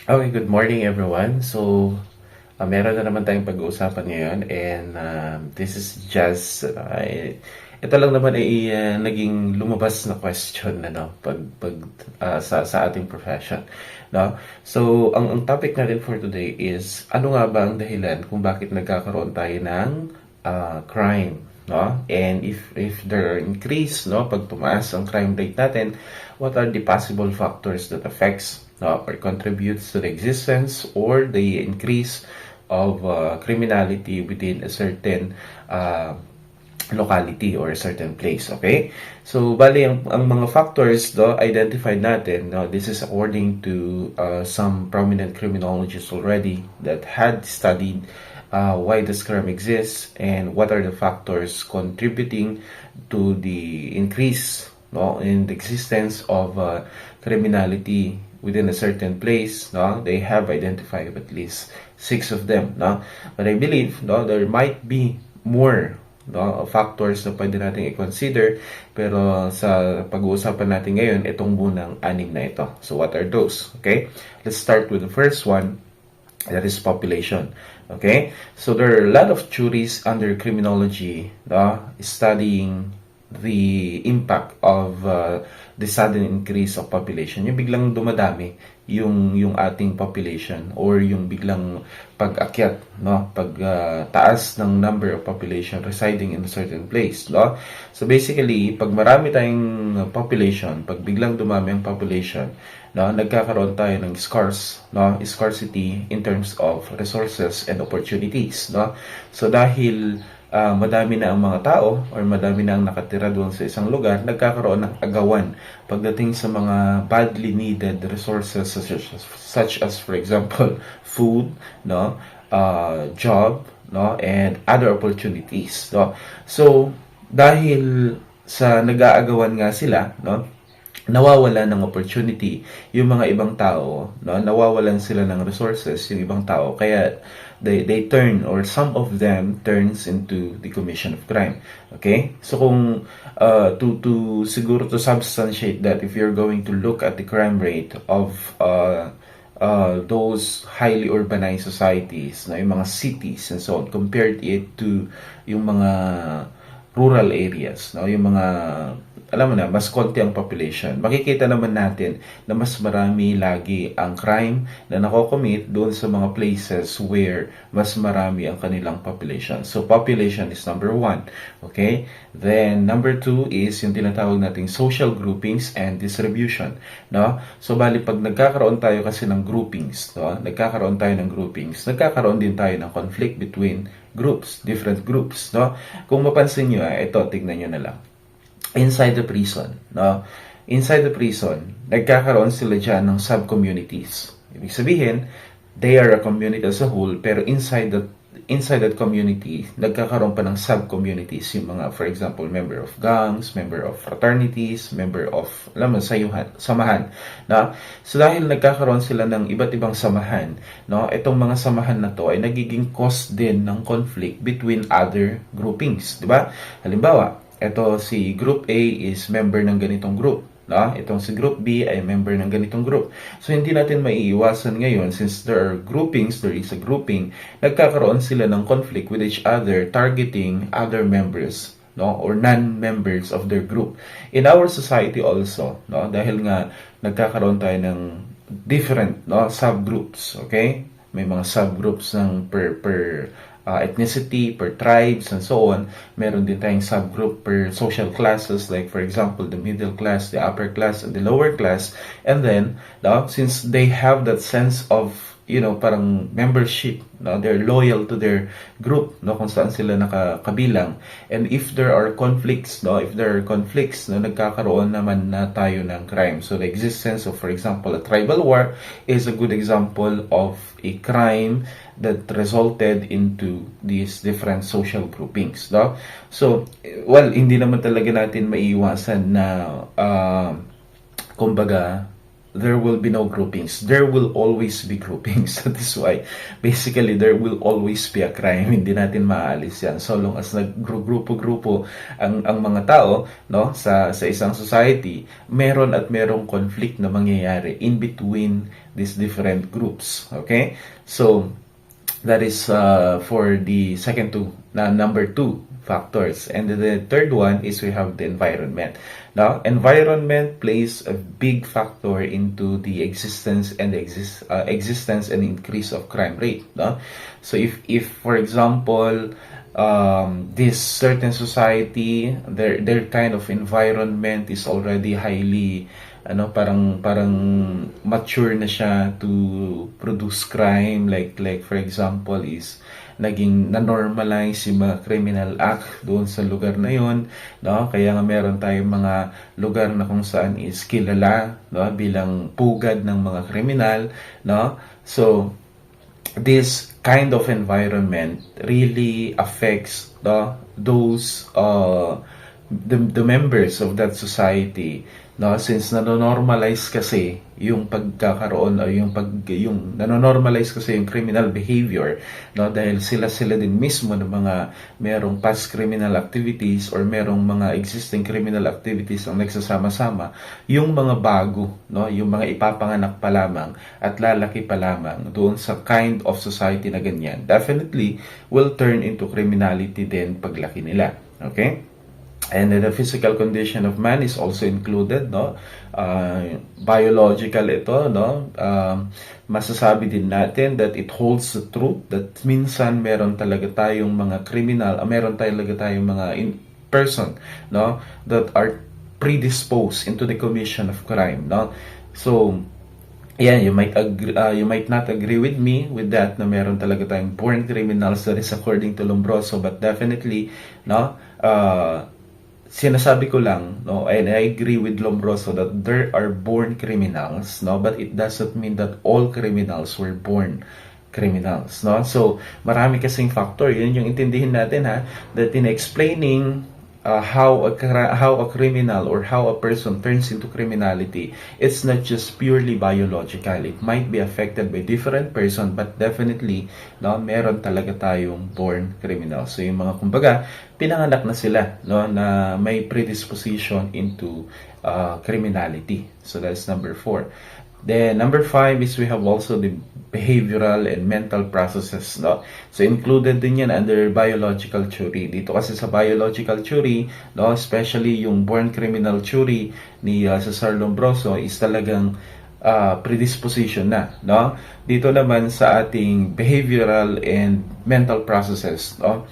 Okay, good morning everyone. Meron na naman tayong pag-uusapan ngayon and this is just ito lang naman ay naging lumabas na question sa ating profession, no? So, ang topic natin for today is ano nga ba ang dahilan kung bakit nagkakaroon tayo ng crime, no? And if there are increase, no, pag tumaas ang crime rate natin, what are the possible factors that affects or contributes to the existence or the increase of criminality within a certain uh, locality or a certain place. Okay? So, bali, ang mga factors identified natin, no, this is according to some prominent criminologists already that had studied why this crime exists and what are the factors contributing to the increase, no, in the existence of criminality within a certain place. No, they have identified at least 6 of them. No, but I believe, no, there might be more, no, factors na pwede natin i-consider, pero sa pag-uusapan natin ngayon, itong munang 6 na ito. So what are those? Okay, let's start with the first one, that is population. Okay, so there are a lot of theories under criminology, no, studying the impact of the sudden increase of population. Yung biglang dumadami yung ating population or yung biglang pag-akyat, no, taas ng number of population residing in a certain place, no? So basically, pag marami tayong population, pag biglang dumami ang population, no, nagkakaroon tayo ng scarcity in terms of resources and opportunities, no? So dahil madami na ang mga tao or madami na ang nakatira doon sa isang lugar, nagkakaroon ng agawan pagdating sa mga badly needed resources such as for example food, no, job, no, and other opportunities, no. So dahil sa nag-aagawan nga sila, no, nawawala ng opportunity yung mga ibang tao, no, nawawalan sila ng resources yung ibang tao, kaya they turn, or some of them turns into the commission of crime. Okay, so kung to siguro to substantiate that, if you're going to look at the crime rate of those highly urbanized societies, na yung mga cities and so on, compared it to yung mga rural areas, no, yung mga, alam mo na, mas konti ang population, makikita naman natin na mas marami lagi ang crime na nako-commit doon sa mga places where mas marami ang kanilang population. So, population is number 1. Okay? Then, number 2 is yung tinatawag nating social groupings and distribution. No? So, bali, pag nagkakaroon tayo kasi ng groupings, no? Nagkakaroon din tayo ng conflict between groups, different groups. No? Kung mapansin nyo, ito, tignan nyo na lang. Inside the prison, no? Inside the prison, nagkakaroon sila dyan ng sub-communities. Ibig sabihin, they are a community as a whole, pero inside that community, nagkakaroon pa ng sub-communities. Yung mga, for example, member of gangs, member of fraternities, member of, alam mo, samahan. No? So, dahil nagkakaroon sila ng iba't ibang samahan, no? Itong mga samahan na to ay nagiging cause din ng conflict between other groupings. Diba? Halimbawa, ito si Group A is member ng ganitong group. No? Itong si Group B ay member ng ganitong group. So, hindi natin maiiwasan ngayon, since there are groupings, there is a grouping, nagkakaroon sila ng conflict with each other, targeting other members, no, or non-members of their group. In our society also, no, dahil nga nagkakaroon tayo ng different, no, subgroups, okay? May mga subgroups ng per ethnicity, per tribes, and so on. Meron din tayong subgroup per social classes, like for example, the middle class, the upper class, and the lower class. And then, no, since they have that sense of, parang membership, no, they're loyal to their group, no, kung saan sila nakakabilang. And if there are conflicts, no, nagkakaroon naman na tayo ng crime. So the existence of, for example, a tribal war is a good example of a crime that resulted into these different social groupings, no? So, well, hindi naman talaga natin maiiwasan na kumbaga there will be no groupings. There will always be groupings. That is why, basically, there will always be a crime. Hindi natin maaalis yan. So long as naggrupo-grupo ang mga tao, no, sa isang society, meron at merong conflict na mangyayari in between these different groups. Okay? So, that is for the number two factors. And the third one is we have the environment. Now, environment plays a big factor into the existence and increase of crime rate. No? So if for example, this certain society, their kind of environment is already highly parang mature na siya to produce crime, like for example is naging na-normalize yung mga criminal act doon sa lugar na yon, no? Kaya nga meron tayong mga lugar na kung saan is kilala, no, bilang pugad ng mga kriminal, no? So this kind of environment really affects those the members of that society, no, since nanonormalize kasi yung pagkakaroon o yung nanonormalize kasi yung criminal behavior, no, dahil sila din mismo ng mga merong past criminal activities or merong mga existing criminal activities ang nagsasama-sama, yung mga bago, no, yung mga ipapanganak pa lamang at lalaki pa lamang doon sa kind of society na ganyan, definitely will turn into criminality din paglaki nila. Okay? And the physical condition of man is also included, no? Biological ito, no? Masasabi din natin that it holds the truth that minsan meron talaga tayong mga criminal, meron talaga tayong mga person, no, that are predisposed into the commission of crime, no? So yeah, you might not agree with me with that na meron talaga tayong born criminals, that is according to Lombroso, but definitely, no, sinasabi ko lang, no, and I agree with Lombroso that there are born criminals, no, but it doesn't mean that all criminals were born criminals, no. So marami kasing factor, yun yung intindihin natin, ha, that in explaining how a criminal or how a person turns into criminality, it's not just purely biological. It might be affected by different person, but definitely, no, meron talaga tayong born criminal. So yung mga kumbaga pinanganak na sila, no, na may predisposition into criminality. So that's number 4. Then number 5 is we have also the behavioral and mental processes, no? So included din yan under biological theory. Dito kasi sa biological theory, no, especially yung born criminal theory ni Cesar Lombroso is talagang predisposition na, no? Dito naman sa ating behavioral and mental processes, no,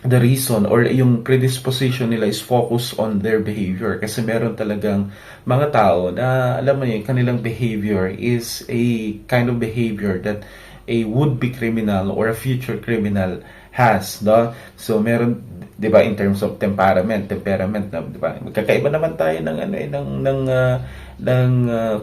the reason or yung predisposition nila is focus on their behavior, kasi meron talagang mga tao na alam mo yun, kanilang behavior is a kind of behavior that a would-be criminal or a future criminal has, no? So meron, 'di ba, in terms of temperament na, 'di ba? Magkakaiba naman tayo ng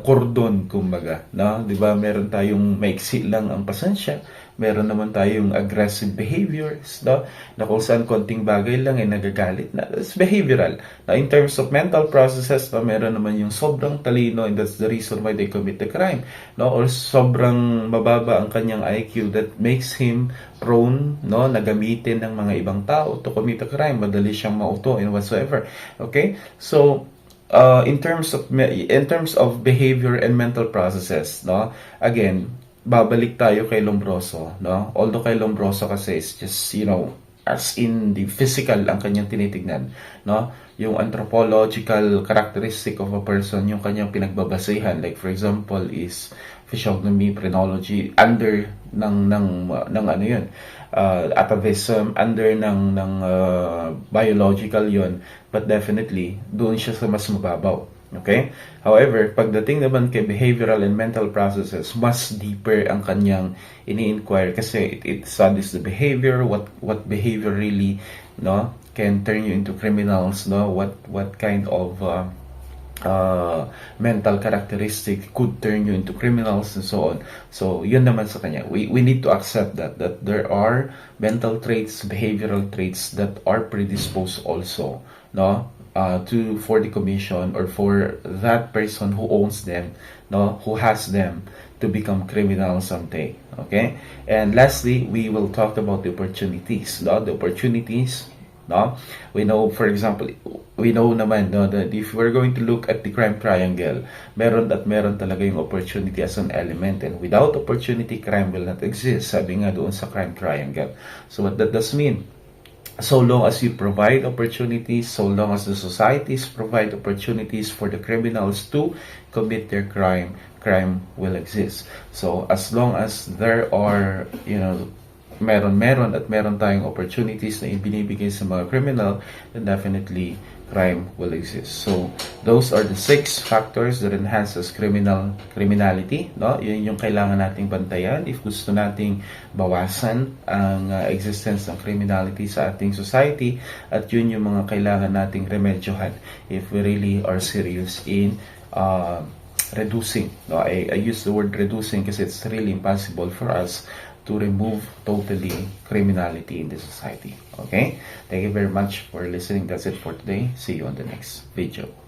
kordon, kumbaga, no? 'Di ba? Meron tayong maiksi lang ang pasensya, meron naman tayong aggressive behaviors, no, na kung saan konting bagay lang ay nagagalit na. That's behavioral. Now, in terms of mental processes, no, meron naman yung sobrang talino, and that's the reason why they commit the crime, no, or sobrang mababa ang kanyang IQ that makes him prone, no, na gamitin ng mga ibang tao to commit a crime. Madali siyang mauto and whatsoever. Okay? So, in terms of behavior and mental processes, no, again, babalik tayo kay Lombroso, no? Although kay Lombroso kasi is just, as in the physical ang kanyang tinitignan, no? Yung anthropological characteristic of a person, yung kanyang pinagbabasehan, like for example is physiognomy, phrenology, under ng ano yun, atavism, under ng biological yun, but definitely doon siya sa mas mababaw. Okay? However, pagdating naman kay behavioral and mental processes, mas deeper ang kanyang ini-inquire, kasi it studies the behavior, what behavior really, no, can turn you into criminals, no, what kind of mental characteristic could turn you into criminals, and so on. So yun naman sa kanya, we need to accept that there are mental traits, behavioral traits that are predisposed also, no, for the commission or for that person who owns them, no, who has them, to become criminal someday. Okay, and lastly, we will talk about the opportunities, no, the opportunities. No, we know, for example, we know naman, no, that if we're going to look at the crime triangle, meron talaga yung opportunity as an element, and without opportunity, crime will not exist, sabi nga doon sa crime triangle. So what that does mean, so long as you provide opportunities, so long as the societies provide opportunities for the criminals to commit their crime, crime will exist. So as long as there are, meron tayong opportunities na ibinibigay sa mga criminal, then definitely crime will exist. So those are the 6 factors that enhances criminality, no? Yun yung kailangan nating bantayan if gusto nating bawasan ang existence ng criminality sa ating society, at yun yung mga kailangan nating remedyohan if we really are serious in reducing. No, I use the word reducing kasi it's really impossible for us to remove totally criminality in the society. Okay? Thank you very much for listening. That's it for today. See you on the next video.